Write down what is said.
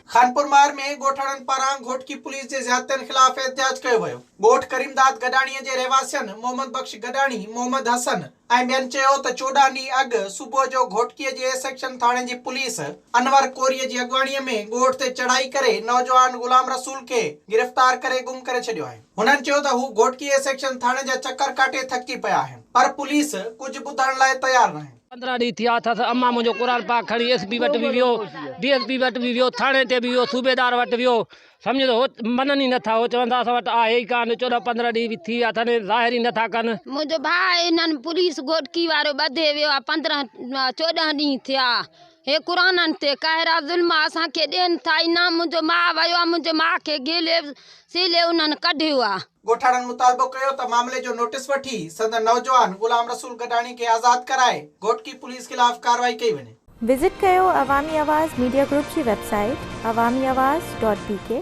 खानपुर मार में गोठाड़न पारां घोट की पुलिस के ज़्यादतियुनि खिलाफ एहतिजाज कयो वियो। गोठ करीमदाद गडाणीअ जे रहवासियनि मोहम्मद बख्श गडाणी, मोहम्मद हसन ऐं ॿियनि चयो त 14 ॾींहं अॻु सुबुह जो घोटकीअ जे सेक्शन थाणे जी पुलिस अनवर कोरीअ जी अॻुवाणीअ में गोठ ते चढ़ाई करे नौजवान गुलाम रसूल खे गिरफ़्तार करे गुम करे छॾियो आहे। हुननि चयो त हू घोटकीअ सेक्शन थाणे जा चकर काटे थकी पिया आहिनि, पर पुलिस कुझु ॿुधण लाइ तयार न आहे। 15 ॾींहं थिया अथसि। अम्मा मुंहिंजो क़ुर पाक खणी एसपी वटि बि वियो, डीएसपी वटि बि वियो, थाणे ते बि वियो, सूबेदार वटि वियो। सम्झो हो मननि ई नथा। हो चवंदा असां वटि आहे ई कान। 14-15 ॾींहं थी विया अथनि, ज़ाहिर ई नथा कनि। मुंहिंजो भाउ इन्हनि पुलिस घोटकी वारो ॿधे वियो आहे। 14 ॾींहं थिया। हे क़ुराननि ते कहरा ज़ुल्म असांखे ॾियनि था इनाम। मुंहिंजो माउ वियो आहे, मुंहिंजे माउ खे गेले सीले उन्हनि कढियो आहे। गोठाड़नि मुतालबो कयो त मामले जो नोटिस वठी संदन नौजवान गुलाम रसूल गडाणी खे आज़ाद कराए घोटकी पुलिस खिलाफ कार्रवाई कई वञे। विजिट कयो अवामी आवाज़ मीडिया ग्रुप जी वेबसाइट awamiawaz.pk।